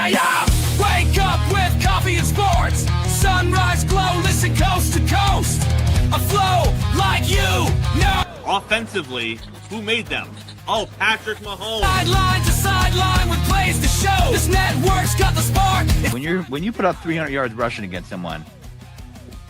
Yeah. Wake up with coffee and sports. Sunrise glow, listen coast to coast. A flow like you know. Offensively, who made them? Oh, Patrick Mahomes. Sideline to sideline with plays to show. This network's got the spark. When you put up 300 yards rushing against someone,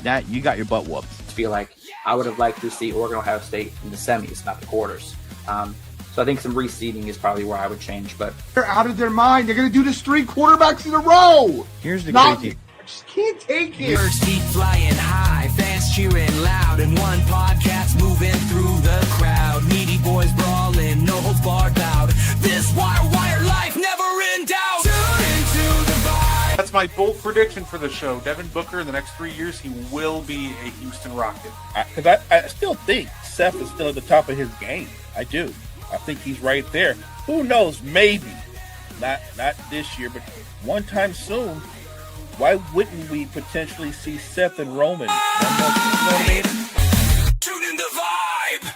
that you got your butt whooped. I feel like I would have liked to see Oregon Ohio State in the semis, not the quarters. So I think some reseeding is probably where I would change. But they're out of their mind. They're going to do this 3 quarterbacks in a row. Here's the crazy. I just can't take it. Birds keep flying high, fans cheering loud, and one podcast moving through the crowd. Meaty boys brawling, no holds barred out. This wire life never in doubt. Tune into the vibe. That's my bold prediction for the show. Devin Booker, in the next 3 years, he will be a Houston Rocket. Because I still think Seth is still at the top of his game. I do. I think he's right there. Who knows? Maybe. Not this year, but one time soon. Why wouldn't we potentially see Seth and Roman? You know what I mean? Tune in the vibe.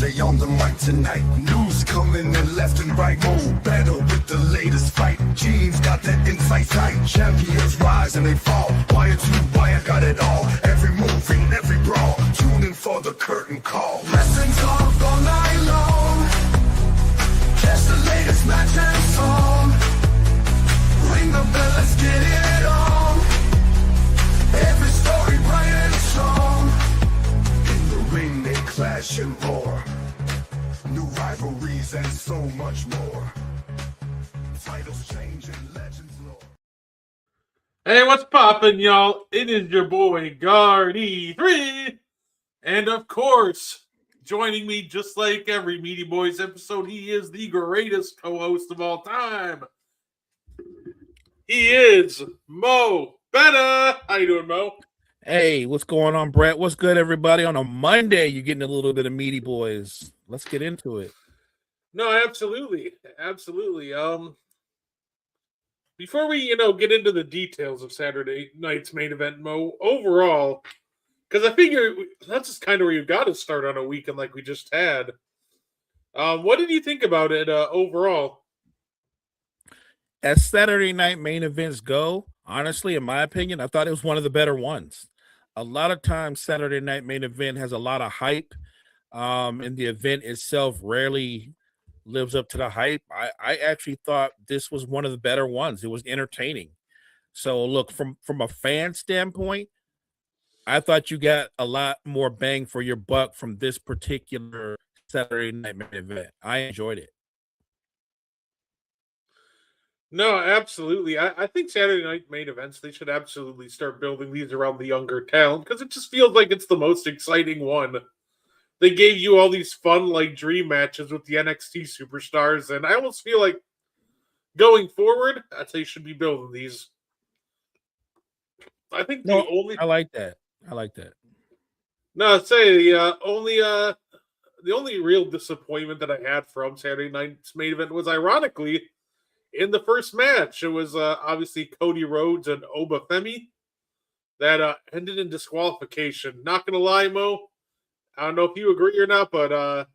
Lay on the mic tonight. News coming in left and right. More battle with the latest fight. Gene's got that insight tight. Champions rise and they fall. Wire to wire, got it all. Every move and every brawl. Tune in for the curtain call. Wrestling talk all night long. Catch the latest match and song. Ring the bell, let's get it on. Every story bright and strong. In the ring they clash and roar. New rivalries and so much more. Titles change and legends lore. Hey, what's poppin', y'all? It is your boy, Guardy3. And of course, joining me just like every Meaty Boys episode, he is the greatest co-host of all time. He is Mo Betta. How you doing, Mo? Hey, what's going on, Brett? What's good, everybody? On a Monday, you're getting a little bit of Meaty Boys. Let's get into it. No, absolutely. Before we, get into the details of Saturday night's main event, Mo, overall, because I figure that's just kind of where you got to start on a weekend like we just had. What did you think about it overall? As Saturday night main events go, honestly, in my opinion, I thought it was one of the better ones. A lot of times, Saturday night main event has a lot of hype, and the event itself rarely lives up to the hype. I actually thought this was one of the better ones. It was entertaining. So, look, from a fan standpoint, I thought you got a lot more bang for your buck from this particular Saturday night main event. I enjoyed it. No, absolutely. I think Saturday night main events, they should absolutely start building these around the younger talent because it just feels like it's the most exciting one. They gave you all these fun, dream matches with the NXT superstars, and I almost feel like going forward, they should be building these. I think I like that. No, I'd say the only real disappointment that I had from Saturday night's main event was, ironically, in the first match. It was obviously Cody Rhodes and Oba Femi that ended in disqualification. Not going to lie, Mo, I don't know if you agree or not, but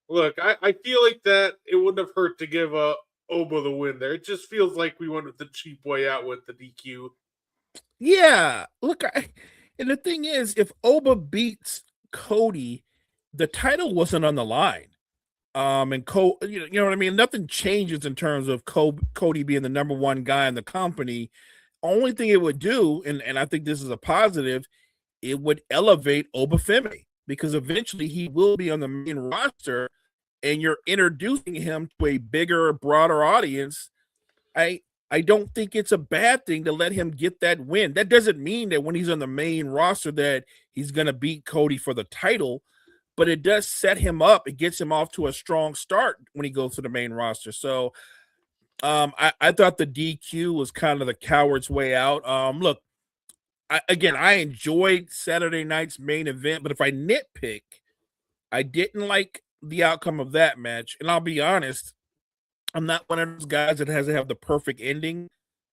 look, I feel like that it wouldn't have hurt to give Oba the win there. It just feels like we went with the cheap way out with the DQ. Yeah, look, and the thing is, if Oba beats Cody, the title wasn't on the line. And you know what I mean? Nothing changes in terms of Cody being the number one guy in the company. Only thing it would do, and I think this is a positive, it would elevate Oba Femi because eventually he will be on the main roster and you're introducing him to a bigger, broader audience. I don't think it's a bad thing to let him get that win. That doesn't mean that when he's on the main roster that he's going to beat Cody for the title, but it does set him up. It gets him off to a strong start when he goes to the main roster. So I thought the DQ was kind of the coward's way out. Look, I enjoyed Saturday night's main event, but if I nitpick, I didn't like the outcome of that match. And I'll be honest, I'm not one of those guys that has to have the perfect ending,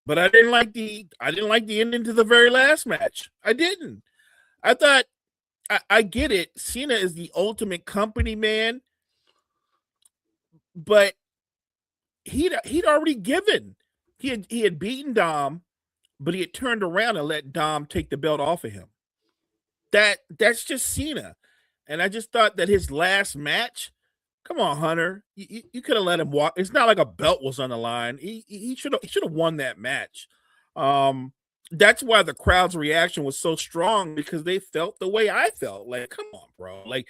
but I didn't like the ending to the very last match. I didn't. I thought I get it. Cena is the ultimate company man, but he'd already given. He had beaten Dom, but he had turned around and let Dom take the belt off of him. That's just Cena. And I just thought that his last match, come on, Hunter, you could have let him walk. It's not like a belt was on the line. He should have won that match. That's why the crowd's reaction was so strong, because they felt the way I felt. Like, come on, bro. Like,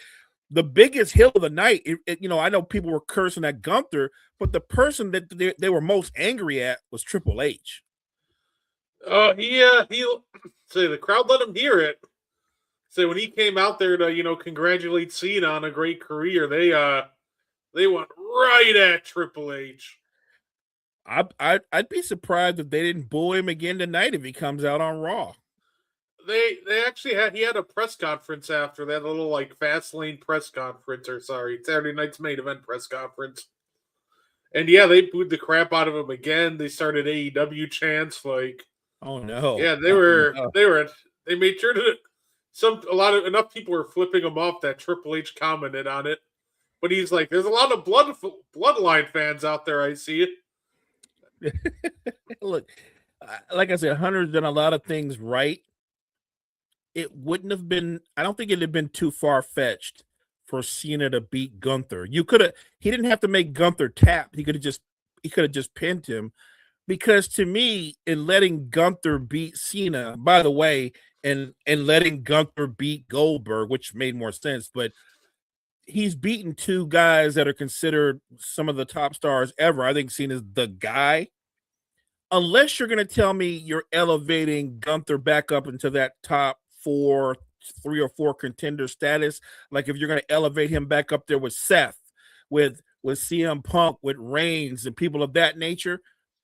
the biggest hill of the night, I know people were cursing at Gunther, but the person that they were most angry at was Triple H. He say the crowd let him hear it. So when he came out there to congratulate Cena on a great career, they went right at Triple H. I'd be surprised if they didn't boo him again tonight if he comes out on Raw. They actually he had a press conference after that, little like Fastlane press conference, or Saturday night's main event press conference. And yeah, they booed the crap out of him again. They started AEW chants like, oh no. Yeah, they made sure to enough people were flipping him off that Triple H commented on it. But he's like, there's a lot of bloodline fans out there, I see it. Look, like I said, Hunter's done a lot of things right. It wouldn't have been, I don't think it'd have been too far-fetched for Cena to beat Gunther. He didn't have to make Gunther tap. He could have just pinned him, because to me, in letting Gunther beat Cena, by the way, and letting Gunther beat Goldberg, which made more sense, but he's beaten two guys that are considered some of the top stars ever. I think Cena's the guy. Unless you're going to tell me you're elevating Gunther back up into that top 3 or 4 contender status, like if you're going to elevate him back up there with Seth, with CM Punk, with Reigns, and people of that nature,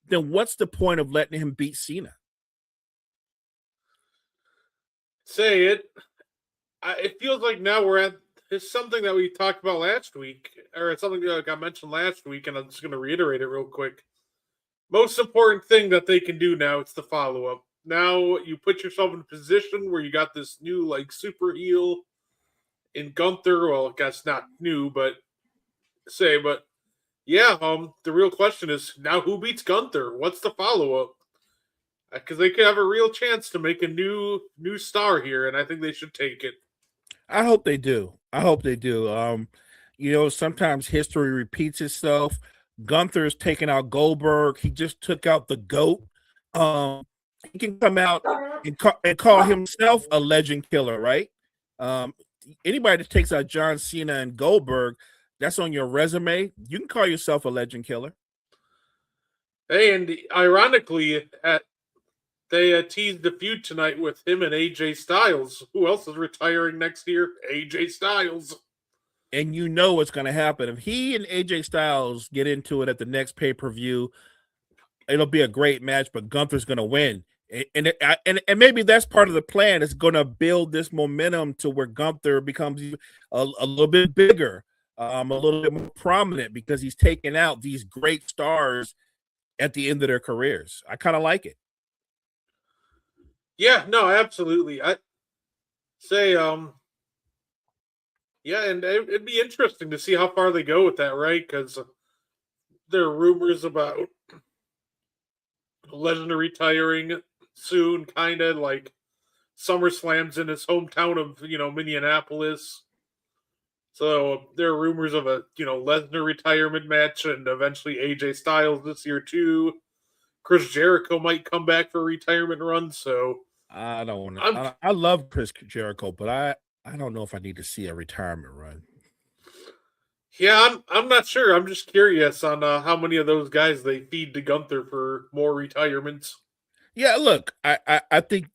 then what's the point of letting him beat Cena? Say it. It feels like now we're at. It's something that we talked about last week, or it's something that got mentioned last week, and I'm just going to reiterate it real quick. Most important thing that they can do now, it's the follow-up. Now you put yourself in a position where you got this new, like, super heel in Gunther. Well, I guess not new, but yeah, the real question is now who beats Gunther? What's the follow-up? Because they could have a real chance to make a new star here, and I think they should take it. I hope they do. Sometimes history repeats itself. Gunther's taken out Goldberg. He just took out the GOAT. He can come out and call himself a legend killer, right? Anybody that takes out John Cena and Goldberg, that's on your resume. You can call yourself a legend killer. Hey, and ironically, they teased the feud tonight with him and AJ Styles. Who else is retiring next year? AJ Styles. And you know what's going to happen. If he and AJ Styles get into it at the next pay-per-view, it'll be a great match, but Gunther's going to win. And maybe that's part of the plan. It's going to build this momentum to where Gunther becomes a little bit bigger, a little bit more prominent, because he's taken out these great stars at the end of their careers. I kind of like it. Yeah, no, absolutely. I say, yeah, and it'd be interesting to see how far they go with that, right? Because there are rumors about Lesnar retiring soon, kind of like SummerSlam's in his hometown of Minneapolis. So there are rumors of a Lesnar retirement match, and eventually AJ Styles this year too. Chris Jericho might come back for a retirement run. So I don't want to. I love Chris Jericho, but I don't know if I need to see a retirement run. Yeah, I'm not sure. I'm just curious on how many of those guys they feed to Gunther for more retirements. Yeah, look, I think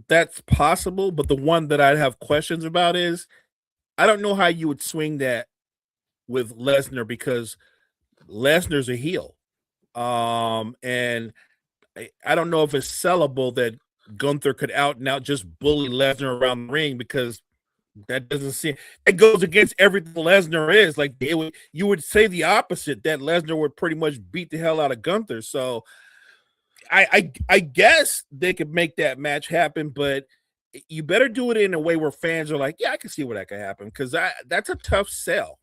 that's possible, but the one that I'd have questions about is I don't know how you would swing that with Lesnar because Lesnar's a heel. And I don't know if it's sellable that Gunther could out and out just bully Lesnar around the ring because that doesn't seem it goes against everything Lesnar is. Like you would say the opposite that Lesnar would pretty much beat the hell out of Gunther. So I guess they could make that match happen, but you better do it in a way where fans are like, yeah, I can see where that could happen because that's a tough sell.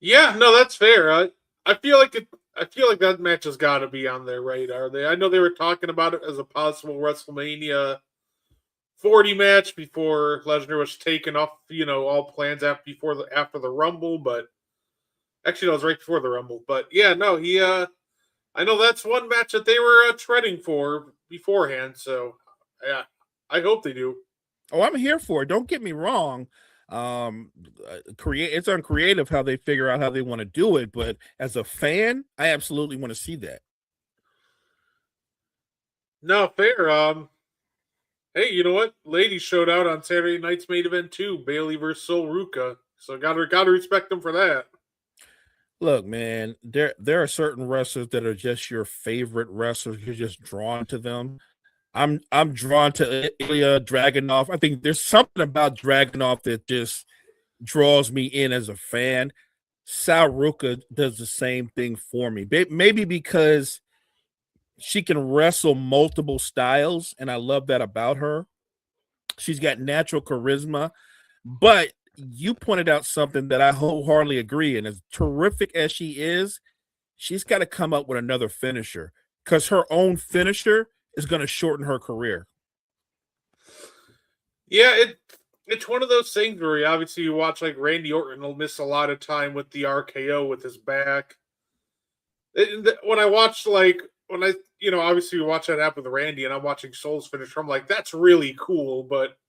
Yeah, no, that's fair. I feel like I feel like that match has got to be on their radar. I know they were talking about it as a possible WrestleMania 40 match before Lesnar was taken off, all plans after the Rumble, but actually, that was right before the Rumble. But yeah, no, I know that's one match that they were treading for beforehand. So yeah, I hope they do. Oh, I'm here for it. Don't get me wrong. It's uncreative how they figure out how they want to do it, but as a fan, I absolutely want to see that. No, fair. Hey, you know what? Ladies showed out on Saturday night's main event too. Bailey versus Sol Ruka. So gotta respect them for that. Look, man, there are certain wrestlers that are just your favorite wrestlers. You're just drawn to them. I'm drawn to Ilya Dragunov. I think there's something about Dragunov that just draws me in as a fan. Sal Ruka does the same thing for me. Maybe because she can wrestle multiple styles, and I love that about her. She's got natural charisma, but you pointed out something that I wholeheartedly agree. And as terrific as she is, she's got to come up with another finisher because her own finisher is going to shorten her career. Yeah, it's one of those things where obviously you watch like Randy Orton will miss a lot of time with the RKO with his back. When I watched obviously we watch that happen with Randy and I'm watching Soul's finisher, I'm like, that's really cool, but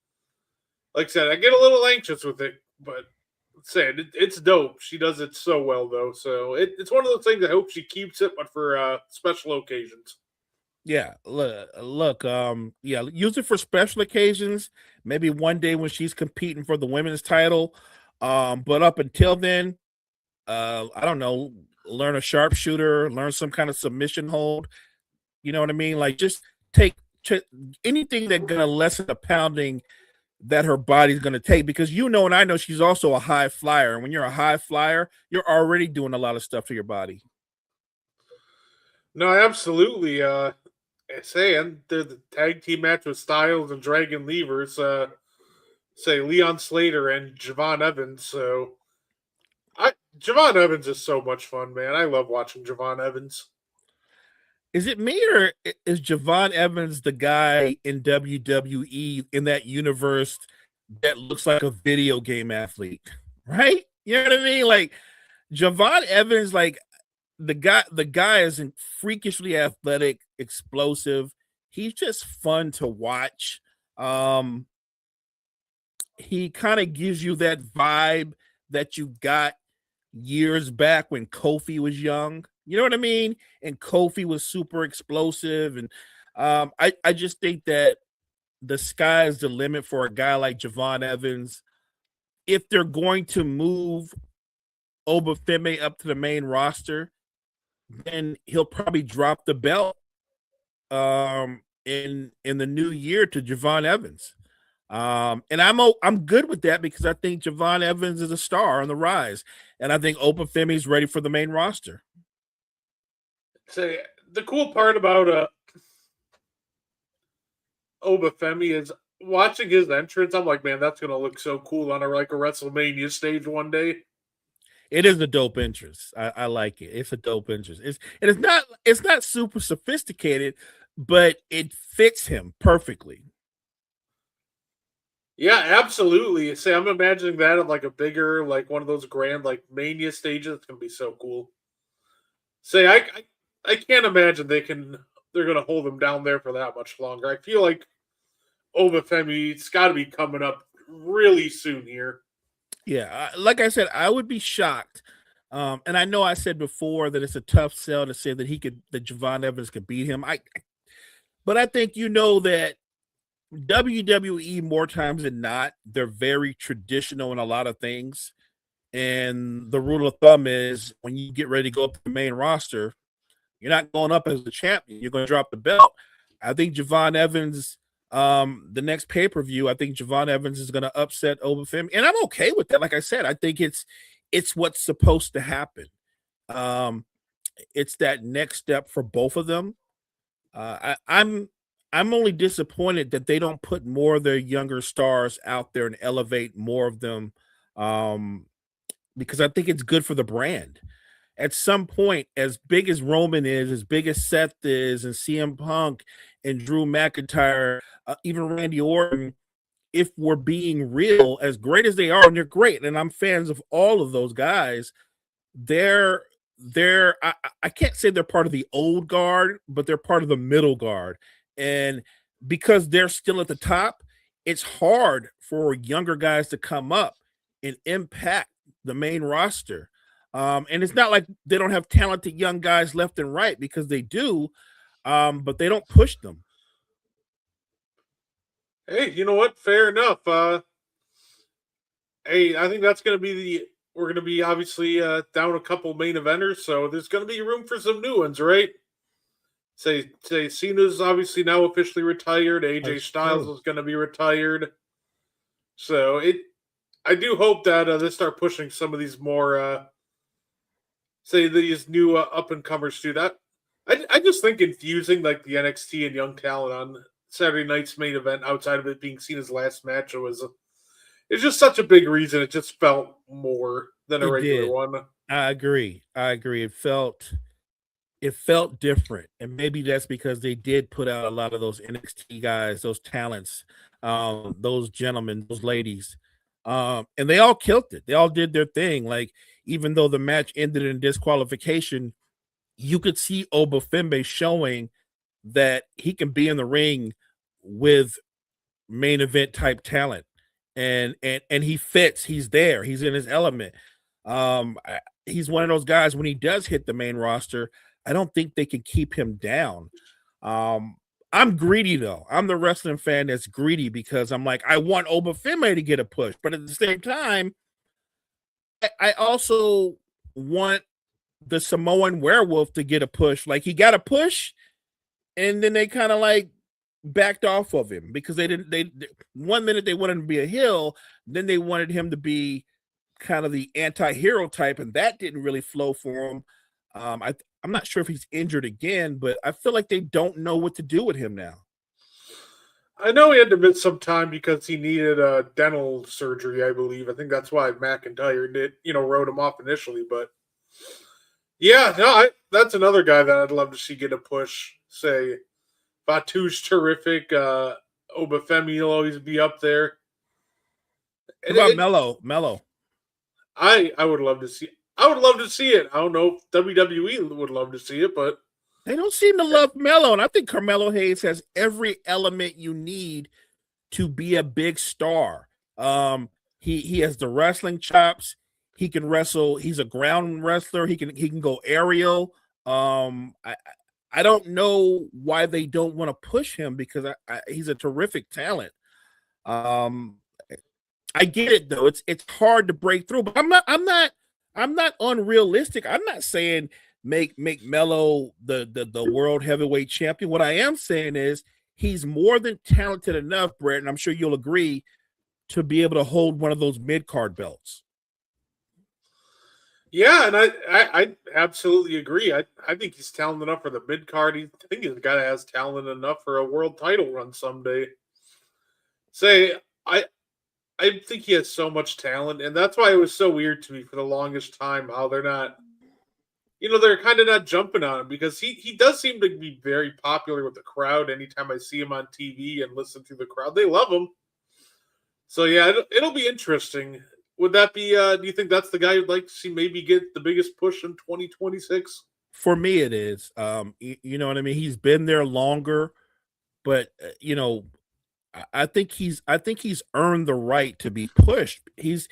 like I said, I get a little anxious with it, but it's dope. She does it so well, though. So it's one of those things I hope she keeps it, but for special occasions. Yeah, look, yeah, use it for special occasions. Maybe one day when she's competing for the women's title. But up until then, I don't know, learn a sharpshooter, learn some kind of submission hold. You know what I mean? Like just take anything that's gonna lessen the pounding that her body's going to take because and I know she's also a high flyer. And when you're a high flyer, you're already doing a lot of stuff to your body. No, absolutely. Saying the tag team match with Styles and Dragon Levers, say Leon Slater and Javon Evans. So Javon Evans is so much fun, man. I love watching Javon Evans. Is it me or is Javon Evans the guy in WWE in that universe that looks like a video game athlete? Right? You know what I mean? Like Javon Evans, like the guy isn't freakishly athletic, explosive. He's just fun to watch. He kind of gives you that vibe that you got years back when Kofi was young. You know what I mean? And Kofi was super explosive. And I just think that the sky is the limit for a guy like Javon Evans. If they're going to move Obafemi up to the main roster, then he'll probably drop the belt in the new year to Javon Evans. And I'm good with that because I think Javon Evans is a star on the rise. And I think Obafemi is ready for the main roster. Say the cool part about Obafemi is watching his entrance. I'm like, man, that's gonna look so cool on a WrestleMania stage one day. It is a dope entrance. I like it. It's a dope entrance. It's not super sophisticated, but it fits him perfectly. Yeah, absolutely. Say I'm imagining that at like a bigger, like one of those grand like Mania stages. It's gonna be so cool. Say I can't imagine they're gonna hold him down there for that much longer. I feel like Obafemi's got to be coming up really soon here. Yeah, like I said, I would be shocked. And I know I said before that it's a tough sell to say that Javon Evans could beat him. But I think you know that WWE more times than not, they're very traditional in a lot of things. And the rule of thumb is when you get ready to go up to the main roster, you're not going up as the champion. You're going to drop the belt. I think Javon Evans, the next pay-per-view, I think Javon Evans is going to upset Obafemi. And I'm okay with that. Like I said, I think it's what's supposed to happen. It's that next step for both of them. I'm only disappointed that they don't put more of their younger stars out there and elevate more of them, because I think it's good for the brand. At some point, as big as Roman is, as big as Seth is, and CM Punk and Drew McIntyre, even Randy Orton, if we're being real, as great as they are, and they're great, and I'm fans of all of those guys, they're I can't say they're part of the old guard, but they're part of the middle guard. And because they're still at the top, it's hard for younger guys to come up and impact the main roster. And it's not like they don't have talented young guys left and right, because they do, but they don't push them. Hey, you know what? Fair enough. Hey, I think that's going to be we're going to be obviously down a couple main eventers, so there's going to be room for some new ones, right? Say Cena's obviously now officially retired. AJ Styles is going to be retired. So I do hope that they start pushing some of these more, these new up and comers to that. I just think infusing like the NXT and young talent on Saturday night's main event, outside of it being Cena's last match, it's just such a big reason. It just felt more than a regular one. I agree. It felt different, and maybe that's because they did put out a lot of those NXT guys, those talents, those gentlemen, those ladies, and they all killed it. They all did their thing. Like, even though the match ended in disqualification, you could see Obafemi showing that he can be in the ring with main event type talent, and he fits. He's there. He's in his element. He's one of those guys, when he does hit the main roster, I don't think they can keep him down. I'm greedy, though. I'm the wrestling fan that's greedy, because I'm like, I want Obafemi to get a push, but at the same time, I also want the Samoan Werewolf to get a push. Like, he got a push, and then they kind of like backed off of him, because they 1 minute they wanted him to be a heel, then they wanted him to be kind of the anti-hero type, and that didn't really flow for him. I'm not sure if he's injured again, but I feel like they don't know what to do with him now. I know he had to miss some time because he needed a dental surgery, I believe. I think that's why McIntyre wrote him off initially. But yeah, no, that's another guy that I'd love to see get a push. Say, Batu's terrific. Obafemi will always be up there. What about Mello? I would love to see. I would love to see it. I don't know if WWE would love to see it, but they don't seem to love Mello, and I think Carmelo Hayes has every element you need to be a big star. He has the wrestling chops. He can wrestle. He's a ground wrestler. He can go aerial. I don't know why they don't want to push him, because he's a terrific talent. I get it, though. It's hard to break through, but I'm not unrealistic. I'm not saying make Mello the world heavyweight champion. What I am saying is he's more than talented enough, Brett, and I'm sure you'll agree, to be able to hold one of those mid-card belts. Yeah, and I absolutely agree. I think he's talented enough for the mid-card. I think he's a guy that has talent enough for a world title run someday. I think he has so much talent, and that's why it was so weird to me for the longest time how they're not, they're kind of not jumping on him, because he does seem to be very popular with the crowd. Anytime I see him on TV and listen to the crowd, they love him. So yeah, it'll be interesting. Would that be, do you think that's the guy you'd like to see maybe get the biggest push in 2026? For me, it is. You know what I mean? He's been there longer, but, I think he's earned the right to be pushed. He's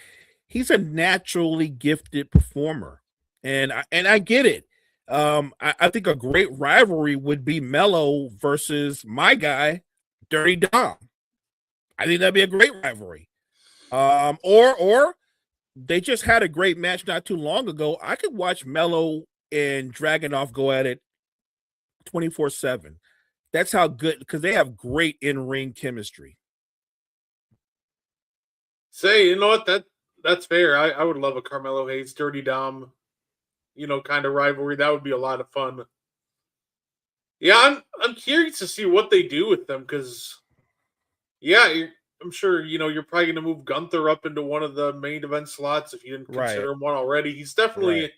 he's a naturally gifted performer, and I get it. I think a great rivalry would be Mello versus my guy, Dirty Dom. I think that'd be a great rivalry. Or they just had a great match not too long ago. I could watch Mello and Dragunov go at it 24/7. That's how good, because they have great in-ring chemistry. Say, you know what? That's fair. I would love a Carmelo Hayes, Dirty Dom, kind of rivalry. That would be a lot of fun. Yeah, I'm curious to see what they do with them because, yeah, I'm sure you're probably going to move Gunther up into one of the main event slots if you didn't consider him one already. He's definitely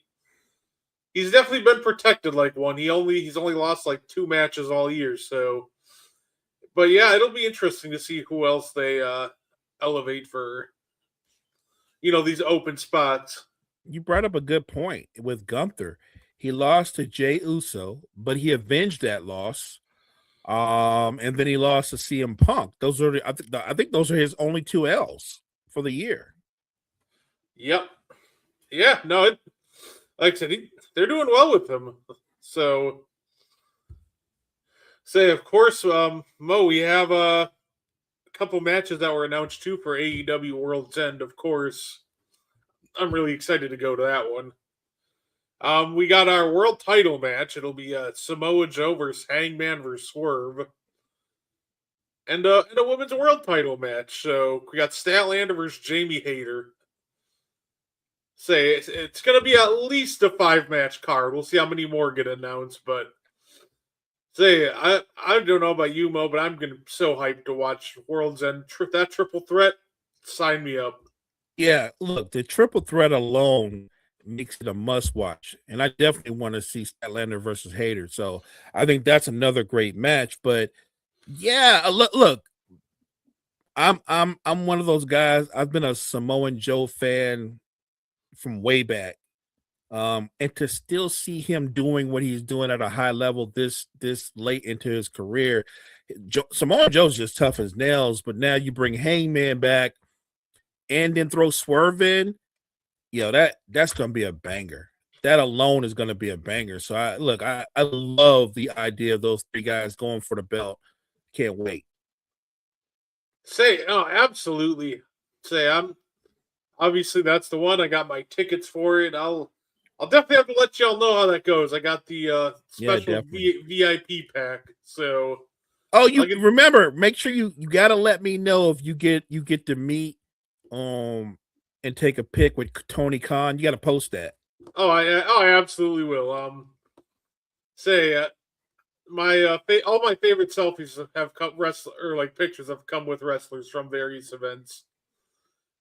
been protected like one. He's only lost like 2 matches all year. So, but yeah, it'll be interesting to see who else they elevate for these open spots. You brought up a good point with Gunther. He lost to Jey Uso, but he avenged that loss. And then he lost to CM Punk. Those are I think those are his only 2 L's for the year. Yep. Yeah. No. Like I said, they're doing well with him. So, of course, Mo, we have a couple matches that were announced too for AEW World's End. Of course, I'm really excited to go to that one. We got our world title match. It'll be Samoa Joe versus Hangman versus Swerve. And a women's world title match. So we got Statlander versus Jamie Hayter. Say it's going to be at least a 5-match card. We'll see how many more get announced. But say I don't know about you, Mo, but I'm so hyped to watch World's End. That triple threat. Sign me up. Yeah, look, the triple threat alone makes it a must watch, and I definitely want to see Statlander versus Hayter. So I think that's another great match. But yeah, look, I'm one of those guys. I've been a Samoan Joe fan from way back, and to still see him doing what he's doing at a high level this late into his career, Samoan Joe's just tough as nails. But now you bring Hangman back, and then throw Swerve in. That's going to be a banger. That alone is going to be a banger. So I love the idea of those 3 guys going for the belt. Can't wait. Absolutely. I'm obviously that's the one. I got my tickets for it. I'll definitely have to let y'all know how that goes. I got the special VIP pack. So remember, make sure you got to let me know if you get to meet and take a pic with Tony Khan. You got to post that. I absolutely will. All my favorite selfies have come pictures have come with wrestlers from various events.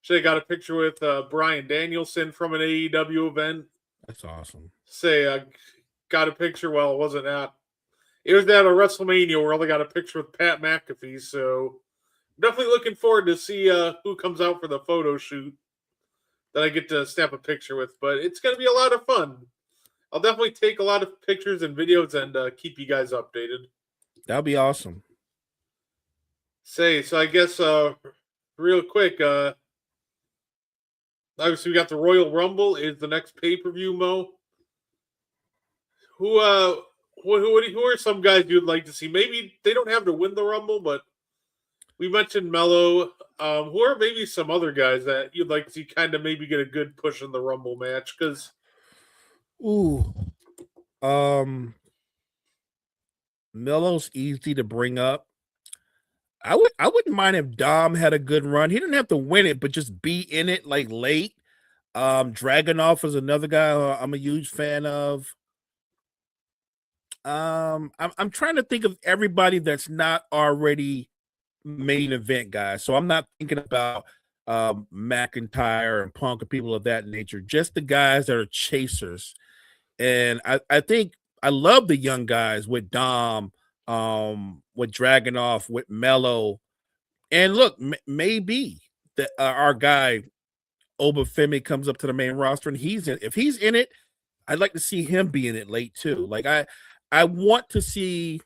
Got a picture with Bryan Danielson from an AEW event. That's awesome. Got a picture. Well, it wasn't at. It was at a WrestleMania where I got a picture with Pat McAfee. So definitely looking forward to see who comes out for the photo shoot that I get to snap a picture with. But it's going to be a lot of fun. I'll definitely take a lot of pictures and videos and keep you guys updated. That'll be awesome. So I guess real quick, obviously we got the Royal Rumble is the next pay-per-view, Mo. Who are some guys you'd like to see? Maybe they don't have to win the Rumble, but we mentioned Mello. Who are maybe some other guys that you'd like to see kind of maybe get a good push in the Rumble match? Because Mello's easy to bring up. I wouldn't mind if Dom had a good run. He didn't have to win it, but just be in it like late. Dragunov is another guy I'm a huge fan of. I'm trying to think of everybody that's not already main event guys. So I'm not thinking about McIntyre and Punk and people of that nature. Just the guys that are chasers. And I think I love the young guys with Dom, with Dragunov, with Mello. And look, maybe that our guy Obafemi comes up to the main roster and if he's in it, I'd like to see him be in it late too. Like I want to see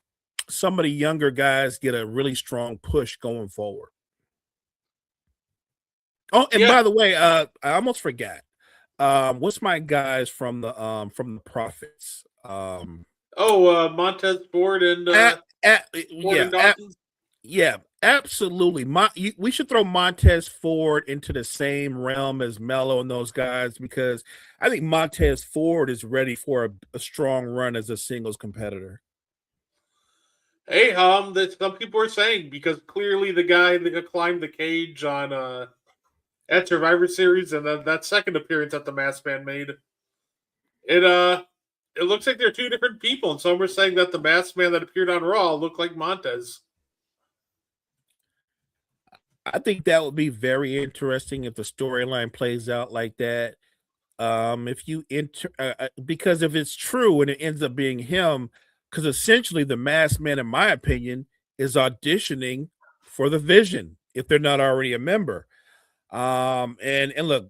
some of the younger guys get a really strong push going forward. Oh, and Yeah. by the way, I almost forgot. What's my guys from the Profits? Montez Ford and Ford and Dawkins. Yeah, absolutely. We should throw Montez Ford into the same realm as Mello and those guys because I think Montez Ford is ready for a strong run as a singles competitor. Hey, that some people are saying because clearly the guy that climbed the cage on at Survivor Series and then that second appearance that the Masked Man made, it looks like they're two different people, and some are saying that the Masked Man that appeared on Raw looked like Montez. I think that would be very interesting if the storyline plays out like that. If you because if it's true and it ends up being him, because essentially the Masked Man, in my opinion, is auditioning for the Vision if they're not already a member. And look,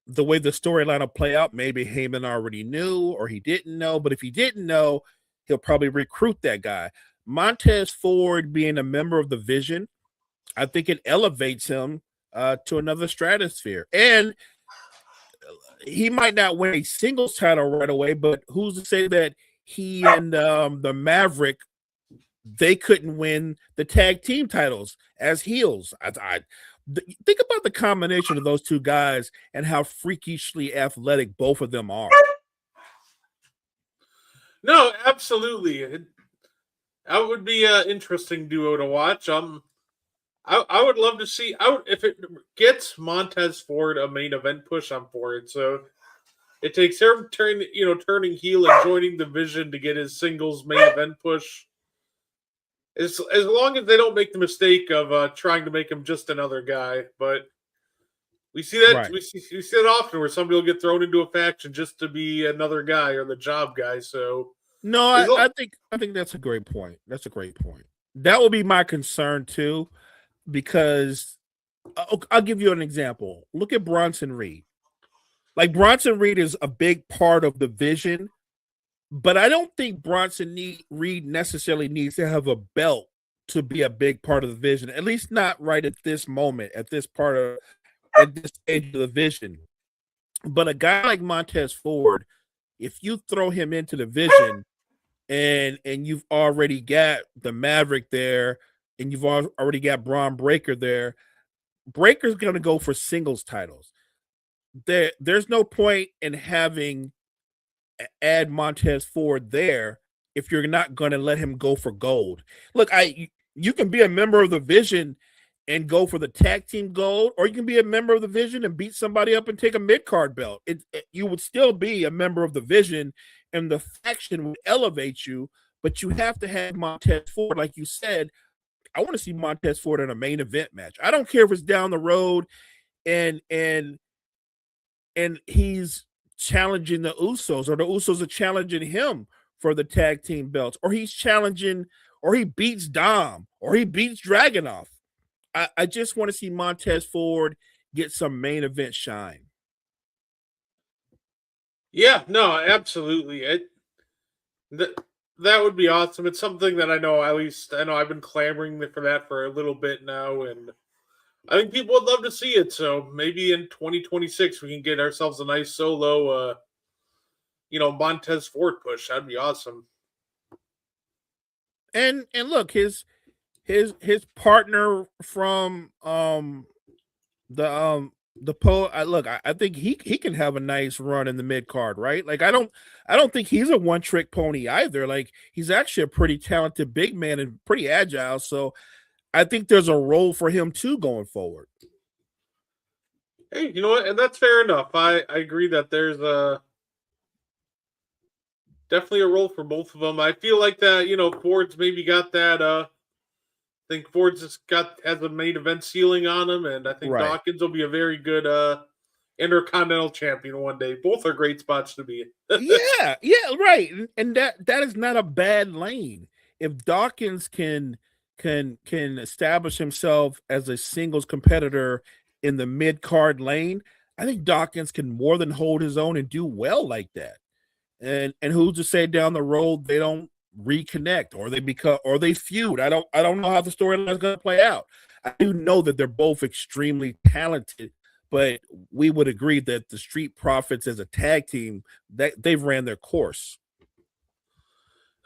the way the storyline will play out, maybe Heyman already knew or he didn't know, but if he didn't know, he'll probably recruit that guy. Montez Ford being a member of the Vision, I think it elevates him to another stratosphere. And he might not win a singles title right away, but who's to say that he and the Maverick, they couldn't win the tag team titles as heels? Think about the combination of those two guys and how freakishly athletic both of them are. No, absolutely. That would be an interesting duo to watch. I would love to see if it gets Montez Ford a main event push. I'm for it. So it takes him turning heel and joining the Vision to get his singles main event push. As long as they don't make the mistake of trying to make him just another guy, but we see that Right. we see that often where somebody will get thrown into a faction just to be another guy or the job guy. So no, I think that's a great point. That's a great point. That will be my concern too, because I'll give you an example. Look at Bronson Reed. Like Bronson Reed is a big part of the Vision. But I don't think Bronson Reed necessarily needs to have a belt to be a big part of the Vision, at least not right at this moment, at this stage of the Vision. But a guy like Montez Ford, if you throw him into the Vision and you've already got the Maverick there and you've already got Braun Breaker there, Breaker's going to go for singles titles. There's no point in having add Montez Ford there if you're not going to let him go for gold. Look, you can be a member of the Vision and go for the tag team gold, or you can be a member of the Vision and beat somebody up and take a mid-card belt. You would still be a member of the Vision, and the faction would elevate you, but you have to have Montez Ford. Like you said, I want to see Montez Ford in a main event match. I don't care if it's down the road and he's challenging the Usos, or the Usos are challenging him for the tag team belts, or he's challenging, or he beats Dom, or he beats Dragunov. I just want to see Montez Ford get some main event shine. Yeah, no, absolutely. That would be awesome. It's something that I know I've been clamoring for that for a little bit now, and I think people would love to see it. So maybe in 2026 we can get ourselves a nice solo, Montez Ford push. That'd be awesome. And look, his partner from I think he can have a nice run in the mid card, right? Like I don't think he's a one trick pony either. Like he's actually a pretty talented big man and pretty agile. So I think there's a role for him too going forward. Hey, you know what? And that's fair enough. I agree that there's definitely a role for both of them. I feel like that, Ford's maybe got that. I think Ford's has a main event ceiling on him, and I think Right. Dawkins will be a very good Intercontinental Champion one day. Both are great spots to be. yeah, right. And that is not a bad lane. If Dawkins can establish himself as a singles competitor in the mid card lane, I think Dawkins can more than hold his own and do well like that. And who's to say down the road they don't reconnect or they feud? I don't know how the storyline is going to play out. I do know that they're both extremely talented, but we would agree that the Street Profits as a tag team, that they've ran their course.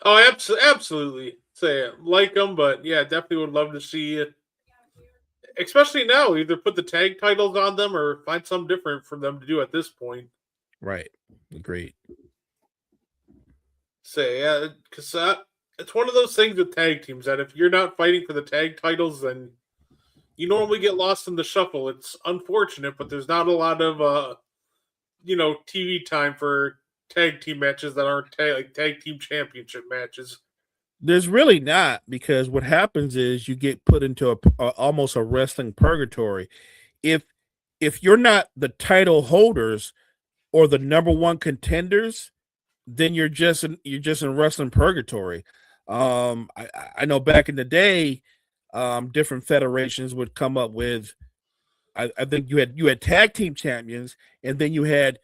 Oh, absolutely. Say like them, but yeah, definitely would love to see, especially now, either put the tag titles on them or find something different for them to do at this point. Right. Agreed. Say, yeah, because it's one of those things with tag teams that if you're not fighting for the tag titles, then you normally get lost in the shuffle. It's unfortunate, but there's not a lot of TV time for tag team matches that aren't tag team championship matches. There's really not, because what happens is you get put into almost a wrestling purgatory. If you're not the title holders or the number one contenders, then you're just in wrestling purgatory. I know back in the day, different federations would come up with. I think you had tag team champions, and then you had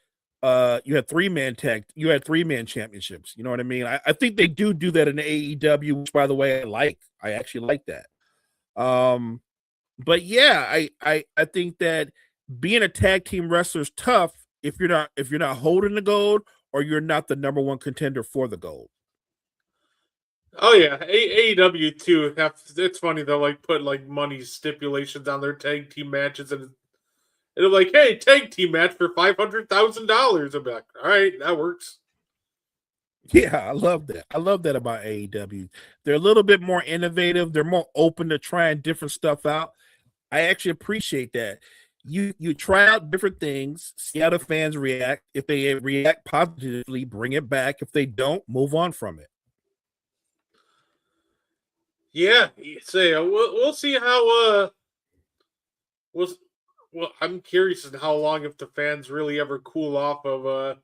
three-man championships. You know what I mean? I think they do that in AEW, which, by the way, I actually like that. But yeah, I think that being a tag team wrestler is tough if you're not holding the gold or you're not the number one contender for the gold. Oh yeah, AEW too. It's funny they'll put money stipulations on their tag team matches, and they're like, "Hey, tag team match for $500,000." I'm like, "All right, that works." Yeah, I love that. I love that about AEW. They're a little bit more innovative. They're more open to trying different stuff out. I actually appreciate that. You try out different things, see how the fans react. If they react positively, bring it back. If they don't, move on from it. Yeah, we'll see how. I'm curious as how long if the fans really ever cool off of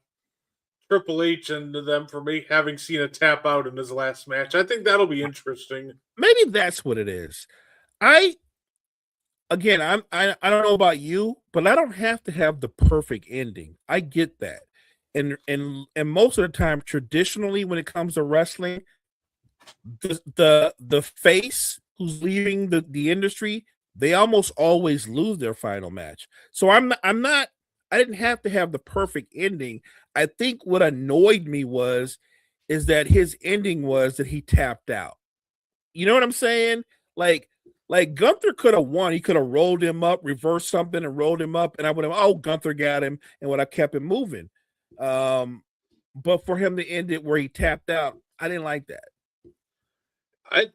Triple H and them for having Cena tap out in his last match. I think that'll be interesting. Maybe that's what it is. I don't know about you, but I don't have to have the perfect ending. I get that. And most of the time, traditionally, when it comes to wrestling, the face who's leaving the industry, they almost always lose their final match. So I didn't have to have the perfect ending. I think what annoyed me is that his ending was that he tapped out. You know what I'm saying? Like Gunther could have won. He could have rolled him up, reversed something and rolled him up, and I would have, Gunther got him, and would have kept him moving. But for him to end it where he tapped out, I didn't like that.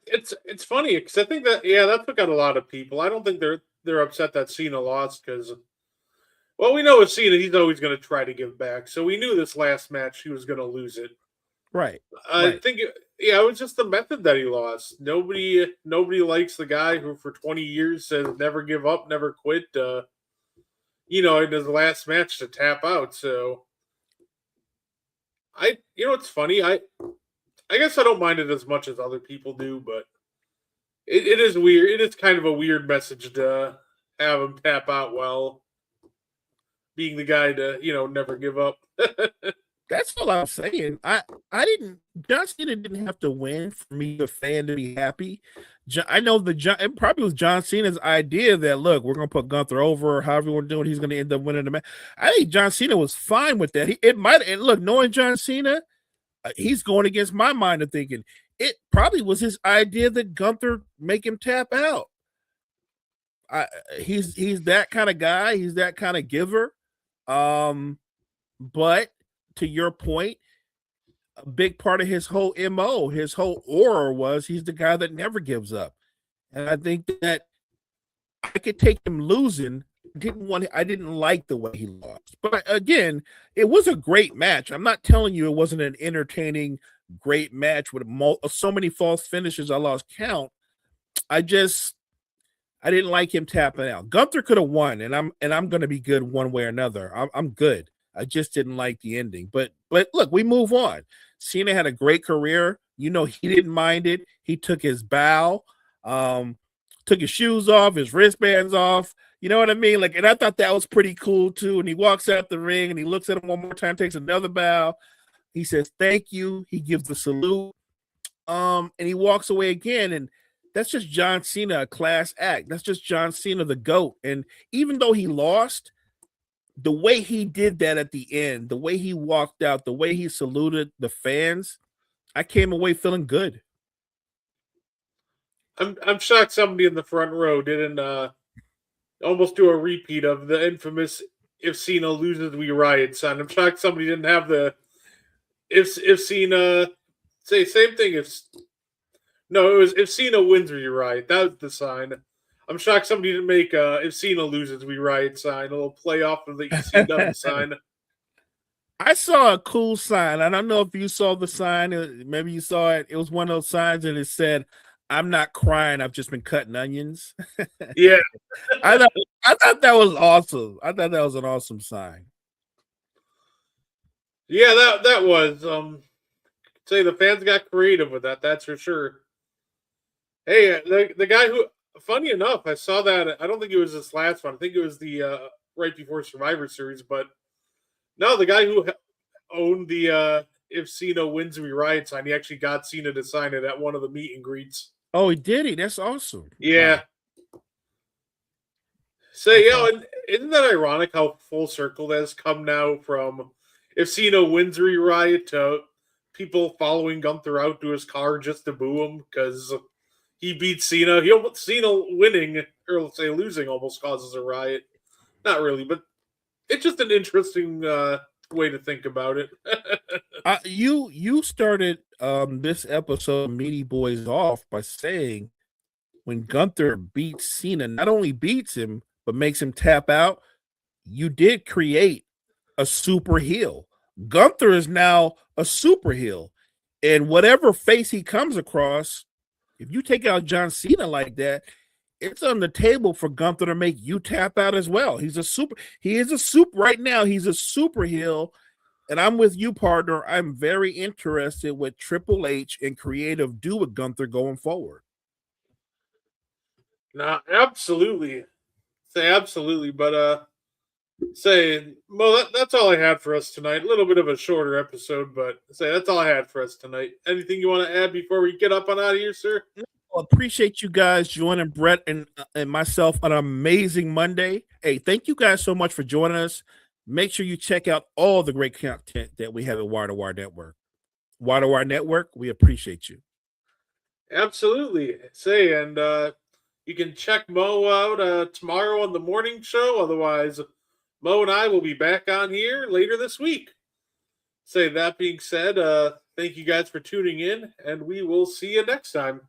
It's funny because I think that took out a lot of people. I don't think they're upset that Cena lost because, well, we know with Cena he's always going to try to give back. So we knew this last match he was going to lose it. Right. I think it was just the method that he lost. Nobody likes the guy who for 20 years says never give up, never quit. In his last match to tap out. So it's funny. I guess I don't mind it as much as other people do, but it is weird. It is kind of a weird message to have him tap out while being the guy to, never give up. That's all I'm saying. John Cena didn't have to win for me, the fan, to be happy. I know it probably was John Cena's idea that, look, we're going to put Gunther over, or however we're doing, he's going to end up winning the match. I think John Cena was fine with that. Knowing John Cena, he's going against my mind of thinking it probably was his idea that Gunther make him tap out. He's that kind of guy. He's that kind of giver. But to your point, a big part of his whole MO, his whole aura was he's the guy that never gives up. And I think that I could take him losing. I didn't like the way he lost. But again, it was a great match. I'm not telling you it wasn't an entertaining, great match with so many false finishes I lost count. I didn't like him tapping out. Gunther could have won, and I'm going to be good one way or another. I'm good. I just didn't like the ending. But look, we move on. Cena had a great career. He didn't mind it. He took his bow, took his shoes off, his wristbands off. You know what I mean? And I thought that was pretty cool too. And he walks out the ring and he looks at him one more time, takes another bow. He says, "Thank you." He gives the salute. And he walks away again. And that's just John Cena, a class act. That's just John Cena, the GOAT. And even though he lost, the way he did that at the end, the way he walked out, the way he saluted the fans, I came away feeling good. I'm shocked somebody in the front row didn't almost do a repeat of the infamous "If Cena loses, we riot" sign. I'm shocked somebody didn't have the if Cena say same thing. It was "If Cena wins, we riot." That was the sign. I'm shocked somebody didn't make "If Cena loses, we riot" sign. A little play off of the ECW sign. I saw a cool sign. I don't know if you saw the sign. Maybe you saw it. It was one of those signs and it said, "I'm not crying. I've just been cutting onions." Yeah, I thought that was awesome. I thought that was an awesome sign. yeah, that was. Say the fans got creative with that. That's for sure. Hey, the guy who, funny enough, I saw that. I don't think it was this last one. I think it was the right before Survivor Series. But no, the guy who owned the "If Cena wins, we riot" sign, he actually got Cena to sign it at one of the meet and greets. Oh, he did. That's awesome. Yeah. Wow. So and isn't that ironic how full circle that has come now from "If Cena wins, we riot" to people following Gunther out to his car just to boo him because he beat Cena. Cena winning, or let's say losing, almost causes a riot. Not really, but it's just an interesting way to think about it. You started this episode of Meaty Boys off by saying when Gunther beats Cena, not only beats him but makes him tap out. You did create a super heel. Gunther is now a super heel, and whatever face he comes across, if you take out John Cena like that, it's on the table for Gunther to make you tap out as well. He is a super right now. He's a super heel. And I'm with you, partner. I'm very interested what Triple H and creative do with Gunther going forward. Nah, absolutely. Say absolutely, but say Mo, that's all I had for us tonight. A little bit of a shorter episode, but say that's all I had for us tonight. Anything you want to add before we get up and out of here, sir? Well, appreciate you guys joining Brett and myself on an amazing Monday. Hey, thank you guys so much for joining us. Make sure you check out all the great content that we have at Wire to Wire Network. Wire to Wire Network, we appreciate you. Absolutely. Say, and you can check Mo out tomorrow on the morning show. Otherwise, Mo and I will be back on here later this week. Say, that being said, thank you guys for tuning in, and we will see you next time.